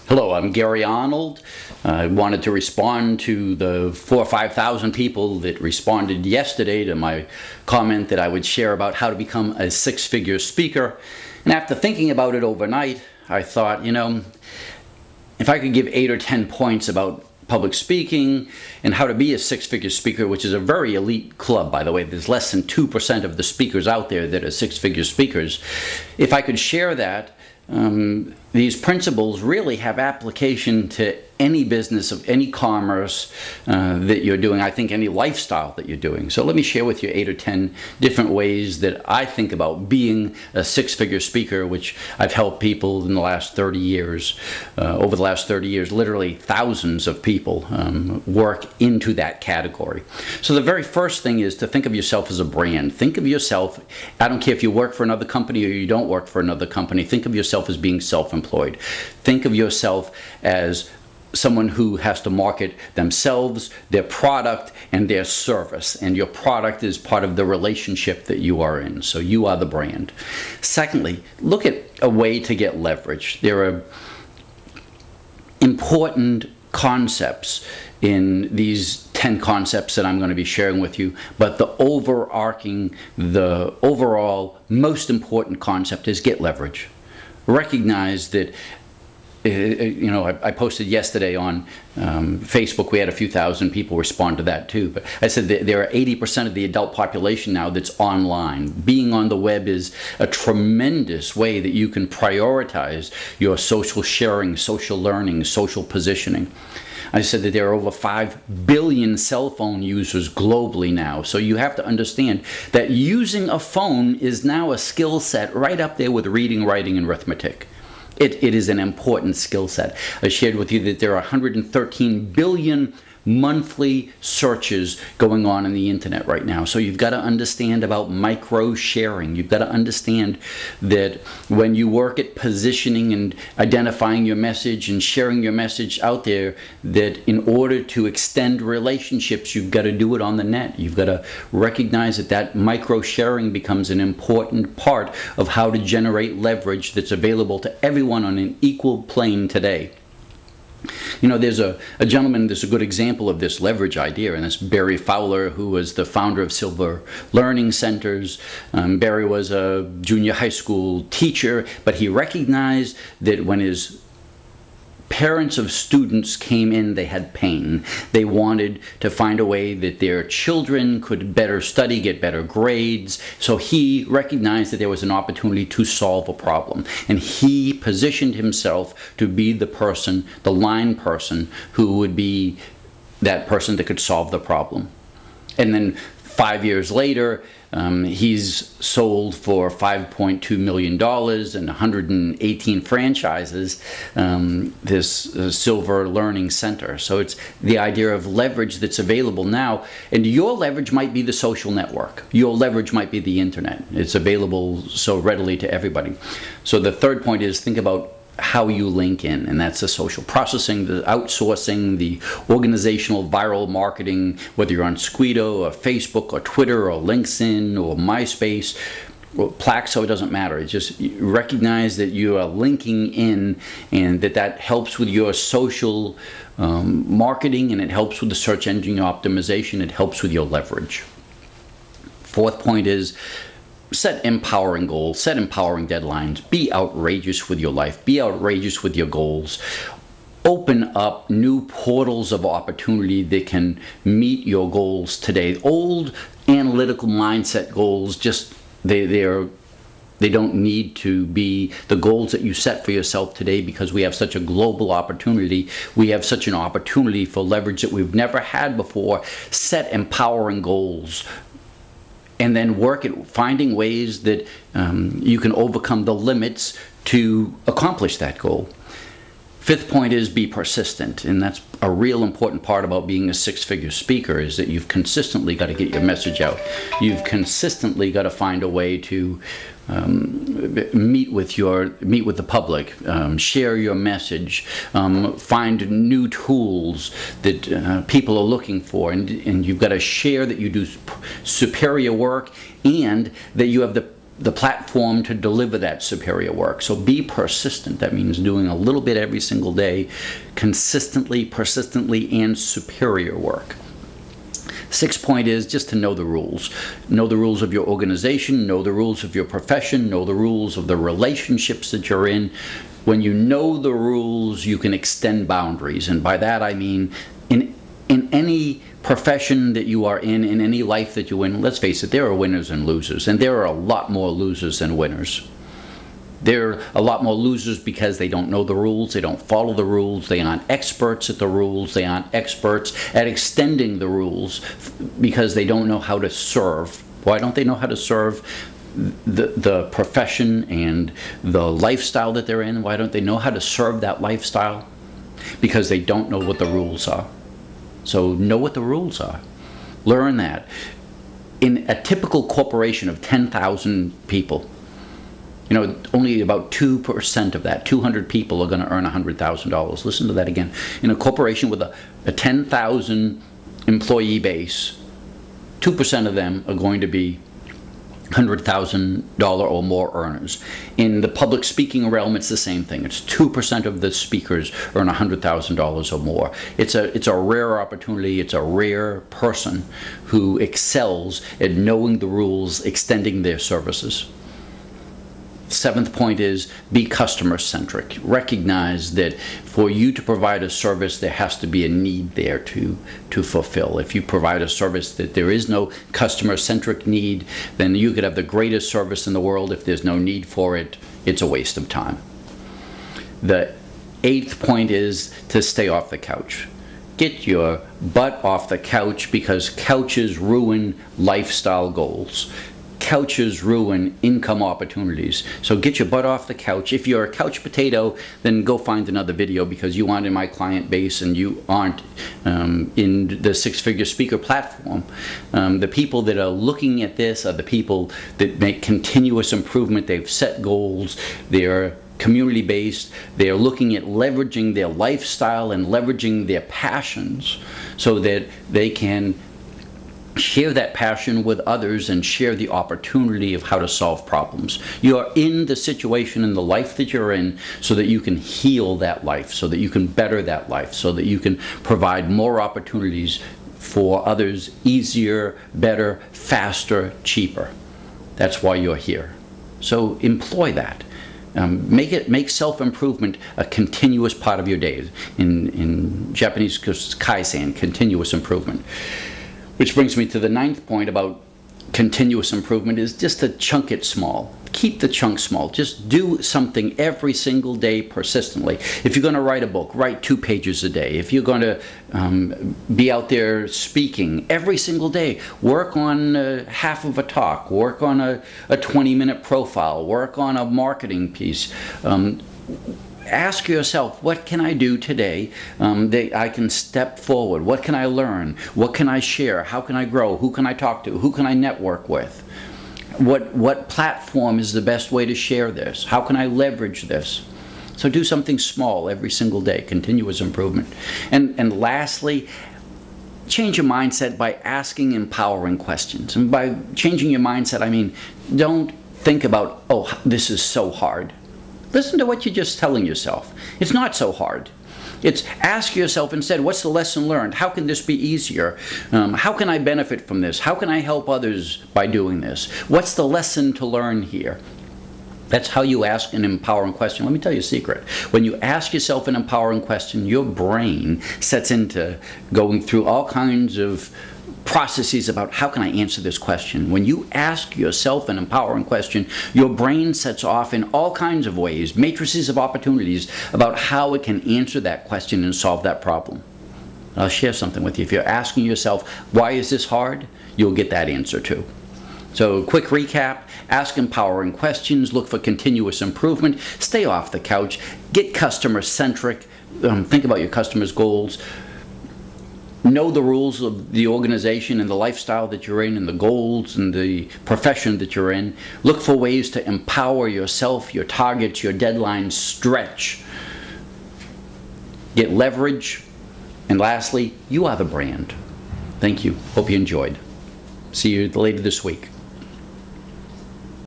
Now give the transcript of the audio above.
Hello, I'm Gary Arnold. I wanted to respond to the 4,000 or 5,000 people that responded yesterday to my comment that I would share about how to become a six-figure speaker. And after thinking about it overnight, I thought, if I could give 8 or 10 points about public speaking and how to be a six-figure speaker, which is a very elite club, by the way. There's less than 2% of the speakers out there that are six-figure speakers. If I could share that, these principles really have application to any business of any commerce that you're doing. I think any lifestyle that you're doing. So let me share with you 8 or 10 different ways that I think about being a six-figure speaker, which I've helped people in the last 30 years. Over the last 30 years, literally thousands of people work into that category. So the very first thing is to think of yourself as a brand. Think of yourself, I don't care if you work for another company or you don't work for another company, think of yourself as being self-employed. Think of yourself as someone who has to market themselves, their product, and their service. And your product is part of the relationship that you are in. So you are the brand. Secondly, look at a way to get leverage. There are important concepts in these 10 concepts that I'm going to be sharing with you, but the overall most important concept is get leverage. Recognize that I posted yesterday on Facebook. We had a few thousand people respond to that too. But I said that there are 80% of the adult population now that's online. Being on the web is a tremendous way that you can prioritize your social sharing, social learning, social positioning. I said that there are over 5 billion cell phone users globally now. So you have to understand that using a phone is now a skill set right up there with reading, writing, and arithmetic. It is an important skill set. I shared with you that there are 113 billion monthly searches going on the internet right now. So you've got to understand about micro sharing. You've got to understand that when you work at positioning and identifying your message and sharing your message out there, that in order to extend relationships, you've got to do it on the net. You've got to recognize that micro sharing becomes an important part of how to generate leverage that's available to everyone on an equal plane today. There's a gentleman that's a good example of this leverage idea, and that's Barry Fowler, who was the founder of Silver Learning Centers. Barry was a junior high school teacher, but he recognized that when his parents of students came in, they had pain. They wanted to find a way that their children could better study, get better grades. So he recognized that there was an opportunity to solve a problem. And he positioned himself to be the person, the line person, who would be that person that could solve the problem. And then 5 years later, he's sold for $5.2 million and 118 franchises, this Silver Learning Center. So it's the idea of leverage that's available now. And your leverage might be the social network. Your leverage might be the internet. It's available so readily to everybody. So the third point is think about how you link in, and that's the social processing, the outsourcing, the organizational viral marketing, whether you're on Squeedo or Facebook or Twitter or LinkedIn or MySpace or Plaxo, it doesn't matter. It's just recognize that you are linking in, and that helps with your social marketing, and it helps with the search engine optimization. It helps with your leverage. Fourth point is set empowering goals, set empowering deadlines, be outrageous with your life, be outrageous with your goals. Open up new portals of opportunity that can meet your goals today. Old analytical mindset goals, they don't need to be the goals that you set for yourself today, because we have such a global opportunity. We have such an opportunity for leverage that we've never had before. Set empowering goals. And then work at finding ways that you can overcome the limits to accomplish that goal. Fifth point is be persistent, and that's a real important part about being a six-figure speaker, is that you've consistently got to get your message out. You've consistently got to find a way to meet with the public, share your message, find new tools that people are looking for, and you've got to share that you do superior work and that you have the the platform to deliver that superior work. So be persistent. That means doing a little bit every single day, consistently, persistently, and superior work. 6th point is just to know the rules. Know the rules of your organization, know the rules of your profession, know the rules of the relationships that you're in. When you know the rules, you can extend boundaries. And by that I mean in any profession that you are in any life that you're in, let's face it, there are winners and losers. And there are a lot more losers than winners. There are a lot more losers because they don't know the rules, they don't follow the rules, they aren't experts at the rules, they aren't experts at extending the rules because they don't know how to serve. Why don't they know how to serve the profession and the lifestyle that they're in? Why don't they know how to serve that lifestyle? Because they don't know what the rules are. So know what the rules are. Learn that. In a typical corporation of 10,000 people, you know, only about 2% of that, 200 people are going to earn $100,000. Listen to that again. In a corporation with a 10,000 employee base, 2% of them are going to be $100,000 or more earners. In the public speaking realm, it's the same thing. It's 2% of the speakers earn $100,000 or more. It's a rare opportunity. It's a rare person who excels at knowing the rules, extending their services. 7th point is be customer-centric. Recognize that for you to provide a service, there has to be a need there to fulfill. If you provide a service that there is no customer-centric need, then you could have the greatest service in the world. If there's no need for it, it's a waste of time. The 8th point is to stay off the couch. Get your butt off the couch because couches ruin lifestyle goals. Couches ruin income opportunities. So get your butt off the couch. If you're a couch potato, then go find another video because you aren't in my client base and you aren't in the 6-figure speaker platform. The people that are looking at this are the people that make continuous improvement. They've set goals. They're community-based. They're looking at leveraging their lifestyle and leveraging their passions so that they can share that passion with others and share the opportunity of how to solve problems. You are in the situation in the life that you're in so that you can heal that life, so that you can better that life, so that you can provide more opportunities for others easier, better, faster, cheaper. That's why you're here. So employ that. Make self-improvement a continuous part of your day. In Japanese, kaizen, continuous improvement. Which brings me to the 9th point about continuous improvement is just to chunk it small. Keep the chunk small. Just do something every single day persistently. If you're going to write a book, write 2 pages a day. If you're going to be out there speaking every single day, work on half of a talk, work on a 20-minute profile, work on a marketing piece. Ask yourself, what can I do today that I can step forward? What can I learn? What can I share? How can I grow? Who can I talk to? Who can I network with? What platform is the best way to share this? How can I leverage this? So do something small every single day, continuous improvement. And lastly, change your mindset by asking empowering questions. And by changing your mindset, I mean, don't think about, oh, this is so hard. Listen to what you're just telling yourself. It's not so hard. It's ask yourself instead, what's the lesson learned? How can this be easier? How can I benefit from this? How can I help others by doing this? What's the lesson to learn here? That's how you ask an empowering question. Let me tell you a secret. When you ask yourself an empowering question, your brain sets into going through all kinds of processes about how can I answer this question. When you ask yourself an empowering question, your brain sets off in all kinds of ways, matrices of opportunities about how it can answer that question and solve that problem. I'll share something with you. If you're asking yourself, why is this hard? You'll get that answer too. So quick recap, ask empowering questions, look for continuous improvement, stay off the couch, get customer-centric, think about your customers' goals, know the rules of the organization and the lifestyle that you're in and the goals and the profession that you're in. Look for ways to empower yourself, your targets, your deadlines, stretch. Get leverage. And lastly, you are the brand. Thank you. Hope you enjoyed. See you later this week.